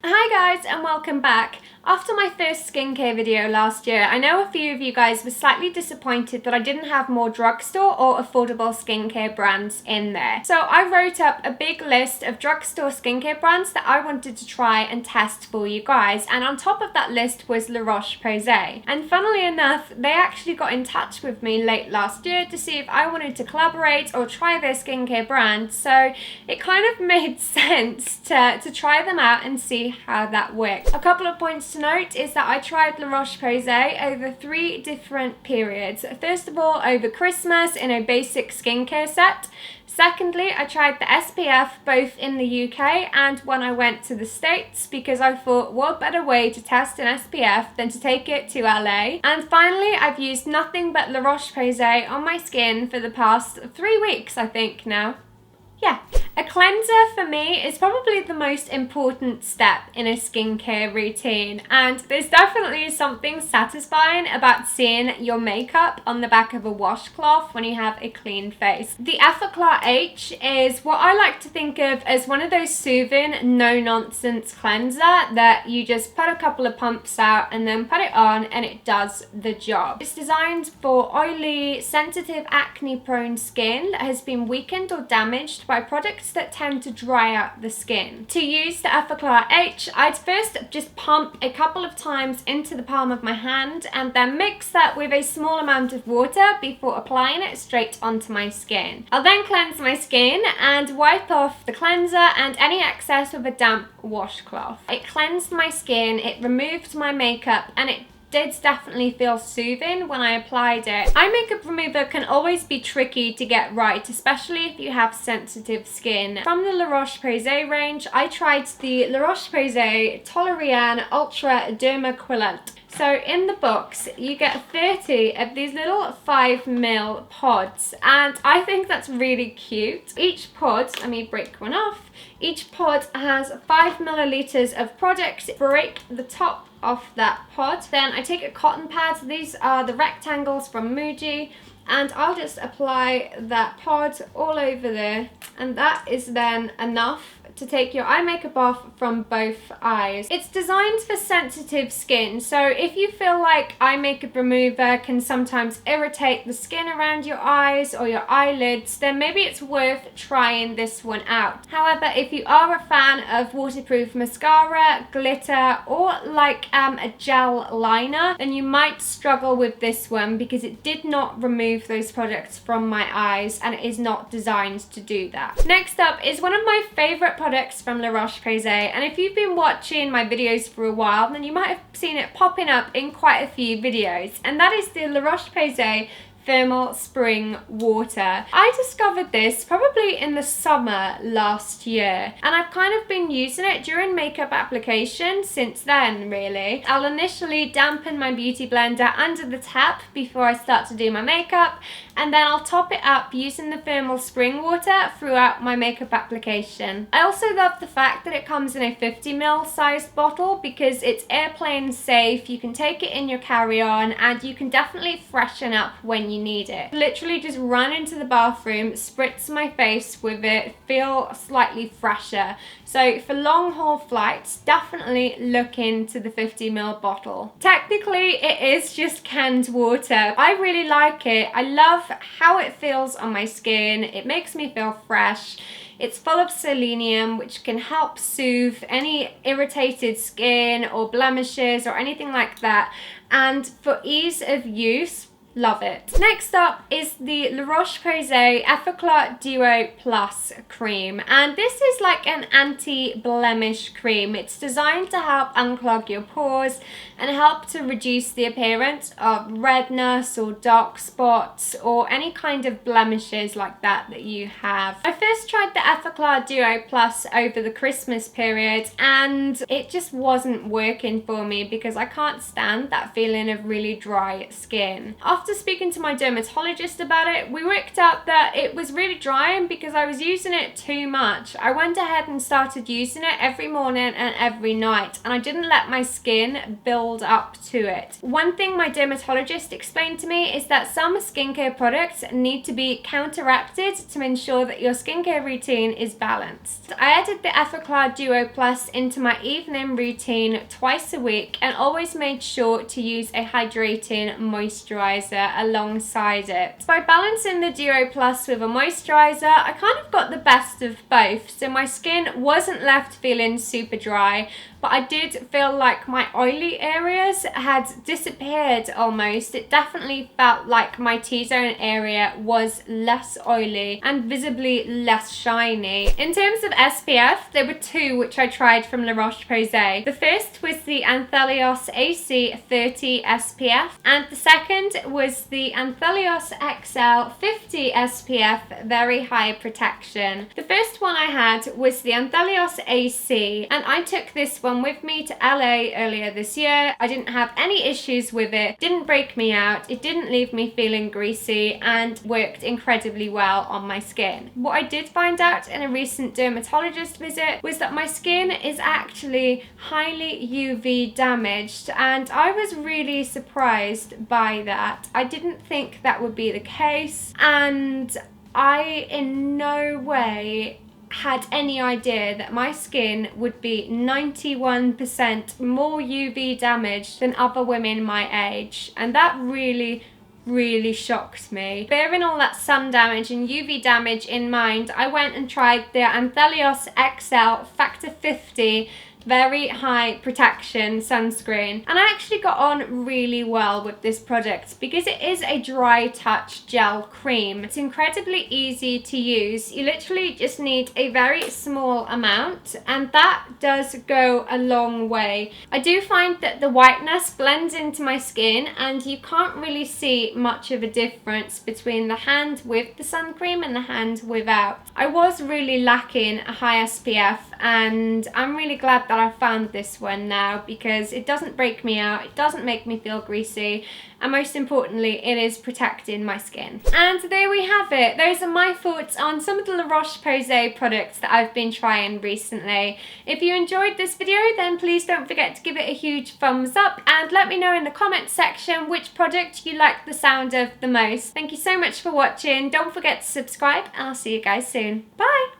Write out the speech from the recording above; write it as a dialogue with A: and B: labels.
A: Hi guys and welcome back. After my first skincare video last year, I know a few of you guys were slightly disappointed that I didn't have more drugstore or affordable skincare brands in there. So I wrote up a big list of drugstore skincare brands that I wanted to try and test for you guys, and on top of that list was Roche-Posay. And funnily enough, they actually got in touch with me late last year to see if I wanted to collaborate or try their skincare brand, so it kind of made sense to try them out and see how that worked. A couple of points to note is that I tried La Roche-Posay over 3 different periods. First of all, over Christmas in a basic skincare set. Secondly, I tried the SPF both in the UK and when I went to the States, because I thought what better way to test an SPF than to take it to LA. And finally, I've used nothing but La Roche-Posay on my skin for the past 3 weeks, I think now. Yeah. A cleanser for me is probably the most important step in a skincare routine, and there's definitely something satisfying about seeing your makeup on the back of a washcloth when you have a clean face. The Effaclar H is what I like to think of as one of those soothing, no-nonsense cleanser that you just put a couple of pumps out and then put it on and it does the job. It's designed for oily, sensitive, acne-prone skin that has been weakened or damaged by products that tend to dry out the skin. To use the Effaclar H, I'd first just pump a couple of times into the palm of my hand and then mix that with a small amount of water before applying it straight onto my skin. I'll then cleanse my skin and wipe off the cleanser and any excess with a damp washcloth. It cleansed my skin, it removed my makeup, and it did definitely feel soothing when I applied it. Eye makeup remover can always be tricky to get right, especially if you have sensitive skin. From the La Roche-Posay range, I tried the La Roche-Posay Toleriane Ultra Dermaquillant. So in the box, you get 30 of these little 5ml pods, and I think that's really cute. Each pod, let me break one off, each pod has 5 milliliters of product. Break the top off that pod. Then I take a cotton pad. These are the rectangles from Muji, and I'll just apply that pod all over there, and that is then enough to take your eye makeup off from both eyes. It's designed for sensitive skin, so if you feel like eye makeup remover can sometimes irritate the skin around your eyes or your eyelids, then maybe it's worth trying this one out. However, if you are a fan of waterproof mascara, glitter, or like a gel liner, then you might struggle with this one because it did not remove those products from my eyes and it is not designed to do that. Next up is one of my favorite products from La Roche-Posay, and if you've been watching my videos for a while, then you might have seen it popping up in quite a few videos, and that is the La Roche-Posay Thermal Spring Water. I discovered this probably in the summer last year, and I've kind of been using it during makeup application since then, really. I'll initially dampen my beauty blender under the tap before I start to do my makeup, and then I'll top it up using the thermal spring water throughout my makeup application. I also love the fact that it comes in a 50ml sized bottle because it's airplane safe, you can take it in your carry-on, and you can definitely freshen up when you need it. Literally just run into the bathroom, spritz my face with it, feel slightly fresher. So for long haul flights, definitely look into the 50ml bottle. Technically, it is just canned water. I really like it. I love how it feels on my skin. It makes me feel fresh. It's full of selenium, which can help soothe any irritated skin or blemishes or anything like that. And for ease of use, love it. Next up is the La Roche-Posay Effaclar Duo Plus cream, and this is like an anti-blemish cream. It's designed to help unclog your pores and help to reduce the appearance of redness or dark spots or any kind of blemishes like that you have. I first tried the Effaclar Duo Plus over the Christmas period, and it just wasn't working for me because I can't stand that feeling of really dry skin. After after speaking to my dermatologist about it, we worked out that it was really drying because I was using it too much. I went ahead and started using it every morning and every night, and I didn't let my skin build up to it. One thing my dermatologist explained to me is that some skincare products need to be counteracted to ensure that your skincare routine is balanced. I added the Effaclar Duo Plus into my evening routine twice a week and always made sure to use a hydrating moisturizer alongside it. By balancing the Duo Plus with a moisturizer, I kind of got the best of both. So my skin wasn't left feeling super dry, but I did feel like my oily areas had disappeared almost. It definitely felt like my T-zone area was less oily and visibly less shiny. In terms of SPF, there were two which I tried from Roche-Posay. The first was the Anthelios Ac30 Spf, and the second was the Anthelios Xl 50 SPF Very High Protection. The first one I had was the Anthelios AC, and I took this one with me to LA earlier this year. I didn't have any issues with it, didn't break me out, it didn't leave me feeling greasy, and worked incredibly well on my skin. What I did find out in a recent dermatologist visit was that my skin is actually highly UV damaged, and I was really surprised by that. I didn't think that would be the case, and I in no way had any idea that my skin would be 91% more UV damaged than other women my age, and that really shocked me. Bearing all that sun damage and UV damage in mind, I went and tried the Anthelios Xl Factor 50 Very High Protection Sunscreen, and I actually got on really well with this product because it is a dry touch gel cream. It's incredibly easy to use. You literally just need a very small amount, and that does go a long way. I do find that the whiteness blends into my skin and you can't really see much of a difference between the hand with the sun cream and the hand without. I was really lacking a high SPF, and I'm really glad that I found this one now because it doesn't break me out, it doesn't make me feel greasy, and most importantly, it is protecting my skin. And there we have it. Those are my thoughts on some of the Roche-Posay products that I've been trying recently. If you enjoyed this video, then please don't forget to give it a huge thumbs up and let me know in the comments section which product you like the sound of the most. Thank you so much for watching. Don't forget to subscribe, and I'll see you guys soon. Bye!